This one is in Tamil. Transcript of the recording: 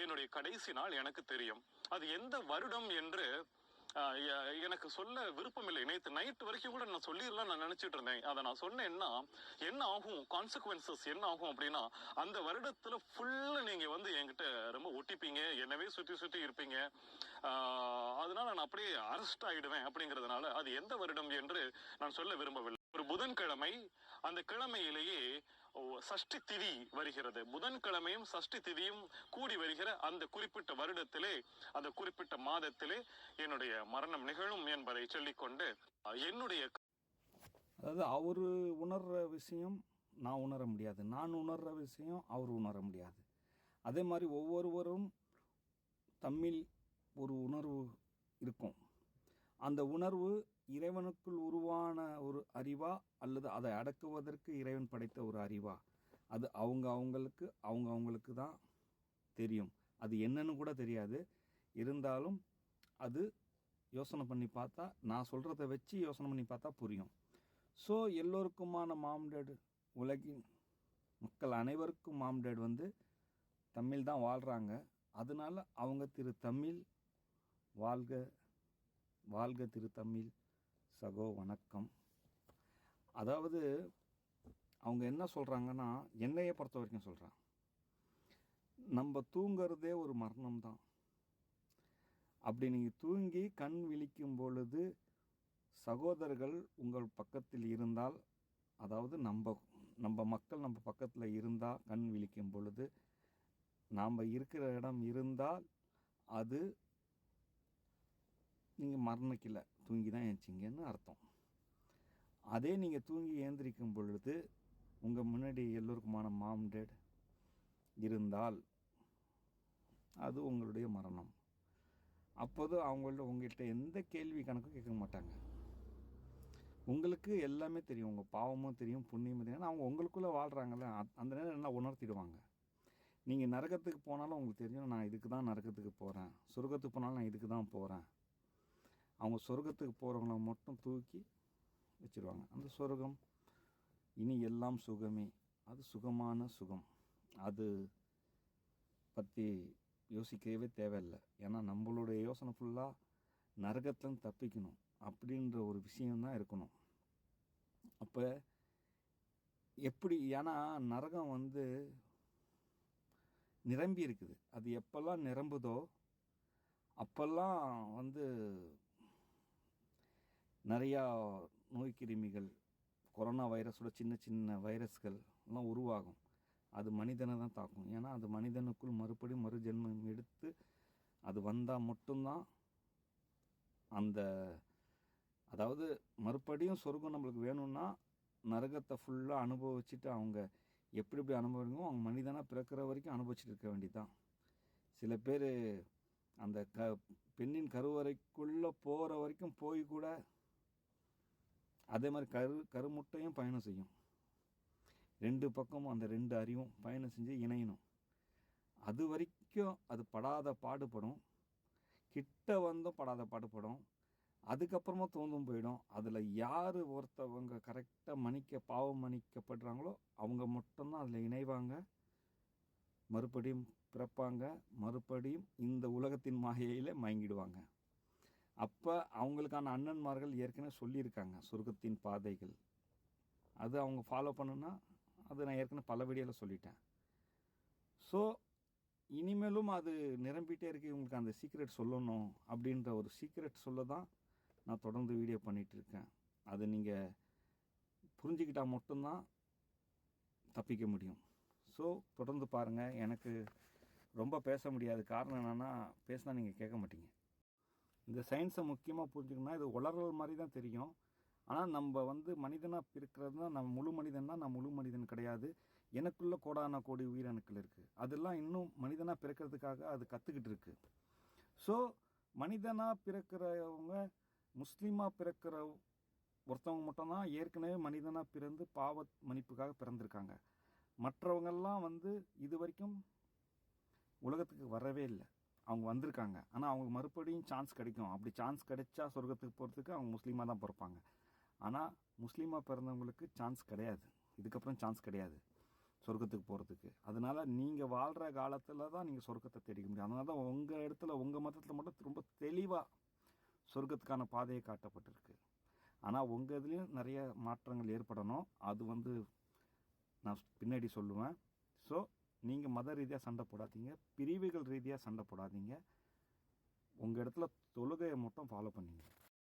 என்னுடைய கடைசி நாள் எனக்கு தெரியும். அது எந்த வருடம் என்று எனக்கு சொல்ல விருப்பம் இல்லை. நேற்று நைட் வரைக்கும் கூட நான் சொல்லிடலாம் நான் நினைச்சிட்டு இருந்தேன். அதை நான் சொன்னேன்னா என்ன ஆகும், கான்சிக்வன்சஸ் என்ன ஆகும் அப்படின்னா, அந்த வருடத்துல ஃபுல்லா நீங்க வந்து என்கிட்ட ரொம்ப ஒட்டிப்பீங்க, என்னவே சுத்தி சுத்தி இருப்பீங்க. அதனால நான் அப்படியே அரெஸ்ட் ஆயிடுவேன். அப்படிங்கிறதுனால அது எந்த வருடம் என்று நான் சொல்ல விரும்பவில்லை. ஒரு புதன்கிழமை, அந்த கிழமையிலேயே சஷ்டி திதி வருகிறது. புதன்கிழமையும் சஷ்டி திதியும் கூடி வருகிற அந்த குறிப்பிட்ட வருடத்திலே, அந்த குறிப்பிட்ட மாதத்திலே என்னுடைய மரணம் நிகழும் என்பதை சொல்லிக்கொண்டு என்னுடைய அதாவது அவரு உணர்ற விஷயம் நான் உணர முடியாது, நான் உணர்ற விஷயம் அவர் உணர முடியாது. அதே மாதிரி ஒவ்வொருவரும் தம்மில் ஒரு உணர்வு இருக்கும். அந்த உணர்வு இறைவனுக்குள் உருவான ஒரு அறிவா அல்லது அதை அடக்குவதற்கு இறைவன் படைத்த ஒரு அறிவா, அது அவங்களுக்கு தான் தெரியும். அது என்னன்னு கூட தெரியாது. இருந்தாலும் அது யோசனை பண்ணி பார்த்தா, நான் சொல்கிறத வச்சு யோசனை பண்ணி பார்த்தா புரியும். ஸோ எல்லோருக்குமான மாம்டேடு, உலகின் மக்கள் அனைவருக்கும் மாம்டேடு வந்து தமிழ் தான் வாழ்கிறாங்க. அதனால அவங்க திரு தமிழ் வாழ்க, வாழ்க திரு தமிழ் சகோ வணக்கம். அதாவது அவங்க என்ன சொல்கிறாங்கன்னா, என்னையை பொறுத்த வரைக்கும் சொல்கிறாங்க, நம்ம தூங்கிறதே ஒரு மரணம் தான். அப்படி நீங்கள் தூங்கி கண் விழிக்கும் பொழுது சகோதரர்கள் உங்கள் பக்கத்தில் இருந்தால், அதாவது நம்ம மக்கள் நம்ம பக்கத்தில் இருந்தால், கண் விழிக்கும் பொழுது நாம் இருக்கிற இடம் இருந்தால் அது நீங்கள் மரணிக்கல, தூங்கி தான் ஏந்திச்சிங்கன்னு அர்த்தம். அதே நீங்கள் தூங்கி ஏந்திரிக்கும் பொழுது உங்கள் முன்னாடி எல்லோருக்குமான மாம்டேட் இருந்தால் அது உங்களுடைய மரணம். அப்போது உங்கள்கிட்ட எந்த கேள்வி கணக்கும் கேட்க மாட்டாங்க. உங்களுக்கு எல்லாமே தெரியும், உங்கள் பாவமும் தெரியும், புண்ணியமும் தெரியும். அவங்க உங்களுக்குள்ளே வாழ்கிறாங்கல்ல, அந்த நேரம் என்ன உணர்த்திடுவாங்க. நீங்கள் நரகத்துக்கு போனாலும் உங்களுக்கு தெரியும், நான் இதுக்கு தான் நரகத்துக்கு போகிறேன். சொர்க்கத்துக்கு போனாலும் நான் இதுக்கு தான் போகிறேன். அவங்க சொர்க்கத்துக்கு போகிறவங்கள மட்டும் தூக்கி வச்சுருவாங்க. அந்த சொர்க்கம் இனி எல்லாம் சுகமே, அது சுகமான சுகம். அது பற்றி யோசிக்கவே தேவையில்லை. ஏன்னா நம்மளுடைய யோசனை ஃபுல்லாக நரகத்துலேருந்து தப்பிக்கணும் அப்படின்ற ஒரு விஷயந்தான் இருக்கணும். அப்போ எப்படி, ஏன்னா நரகம் வந்து நிரம்பி இருக்குது. அது எப்போல்லாம் நிரம்புதோ அப்போல்லாம் வந்து நிறையா நோய் கிருமிகள், கொரோனா வைரஸோட சின்ன சின்ன வைரஸ்கள் எல்லாம் உருவாகும். அது மனிதனை தான் தாக்கும். ஏன்னா அது மனிதனுக்குள் மறுபடியும் மறுஜென்மம் எடுத்து அது வந்தால் மட்டும்தான் அந்த, அதாவது மறுபடியும் சொர்க்கம் நம்மளுக்கு வேணும்னா நரகத்தை ஃபுல்லாக அனுபவிச்சுட்டு அவங்க எப்படி அனுபவிக்கணும், அவங்க மனிதனாக பிறக்கிற வரைக்கும் அனுபவிச்சுட்டு இருக்க வேண்டியதுதான். சில பேர் அந்த பெண்ணின் கருவறைக்குள்ளே போகிற வரைக்கும் போய் கூட அதே மாதிரி கருமுட்டையும் பயணம் செய்யும். ரெண்டு பக்கமும் அந்த ரெண்டு அறிவும் பயணம் செஞ்சு இணையணும். அது வரைக்கும் அது படாத பாடுபடும். கிட்ட வந்தும் படாத பாடுபடும். அதுக்கப்புறமா தோந்தும் போயிடும். அதில் யார் ஒருத்தவங்க கரெக்டாக பாவம் மன்னிக்கப்படுறாங்களோ அவங்க மட்டும்தான் அதில் இணைவாங்க, மறுபடியும் பிறப்பாங்க, மறுபடியும் இந்த உலகத்தின் மாயையில் மயங்கிடுவாங்க. அப்போ அவங்களுக்கான அண்ணன்மார்கள் ஏற்கனவே சொல்லியிருக்காங்க சொர்க்கத்தின் பாதைகள். அது அவங்க ஃபாலோ பண்ணுன்னா, அது நான் ஏற்கனவே பல வீடியோவில் சொல்லிட்டேன். ஸோ இனிமேலும் அது நிரம்பிட்டே இருக்கு. இவங்களுக்கு அந்த சீக்ரெட் சொல்லணும் அப்படின்ற ஒரு சீக்ரெட் சொல்ல தான் நான் தொடர்ந்து வீடியோ பண்ணிகிட்ருக்கேன். அதை நீங்கள் புரிஞ்சுக்கிட்டால் மட்டும்தான் தப்பிக்க முடியும். ஸோ தொடர்ந்து பாருங்கள். எனக்கு ரொம்ப பேச முடியாது, காரணம் என்னென்னா பேசினா நீங்கள் கேட்க மாட்டீங்க. இந்த சயின்ஸை முக்கியமாக புரிஞ்சுக்கணும்னா இது உளறல் மாதிரி தான் தெரியும். ஆனால் நம்ம வந்து மனிதனாக பிறக்கிறது தான், நம்ம முழு மனிதன்னா நான் முழு மனிதன் கிடையாது. எனக்குள்ளே கோடான கோடி உயிரணுக்கள் இருக்குது. அதெல்லாம் இன்னும் மனிதனாக பிறக்கிறதுக்காக அது கற்றுக்கிட்டு இருக்குது. ஸோ மனிதனாக பிறக்கிறவங்க, முஸ்லீமாக பிறக்கிற ஒருத்தவங்க மட்டும்தான் ஏற்கனவே மனிதனாக பிறந்து பாவ மன்னிப்புக்காக பிறந்திருக்காங்க. மற்றவங்கெல்லாம் வந்து இது வரைக்கும் உலகத்துக்கு வரவே இல்லை. அவங்க வந்திருக்காங்க, ஆனால் அவங்க மறுபடியும் சான்ஸ் கிடைக்கும். அப்படி சான்ஸ் கிடைச்சா சொர்க்கத்துக்கு போகிறதுக்கு அவங்க முஸ்லீமாக தான் பிறப்பாங்க. ஆனால் முஸ்லீமாக பிறந்தவங்களுக்கு சான்ஸ் கிடையாது, இதுக்கப்புறம் சான்ஸ் கிடையாது. சொர்க்கத்துக்கு போகிறதுக்கு. அதனால நீங்கள் வாழ்கிற காலத்தில் தான் நீங்கள் சொர்க்கத்தை தேடிக்க முடியும். அதனால தான் உங்கள் இடத்துல உங்கள் மதத்தில் மட்டும் ரொம்ப தெளிவாக சொர்க்கத்துக்கான பாதையை காட்டப்பட்டிருக்கு. ஆனால் உங்கள் இதுலேயும் நிறைய மாற்றங்கள் ஏற்படணும். அது வந்து நான் பின்னாடி சொல்லுவேன். ஸோ நீங்கள் மத ரீதியாக சண்டை போடாதீங்க, பிரிவுகள் ரீதியாக சண்டை போடாதீங்க. உங்கள் இடத்துல தொழுகையை மட்டும் ஃபாலோ பண்ணிங்க.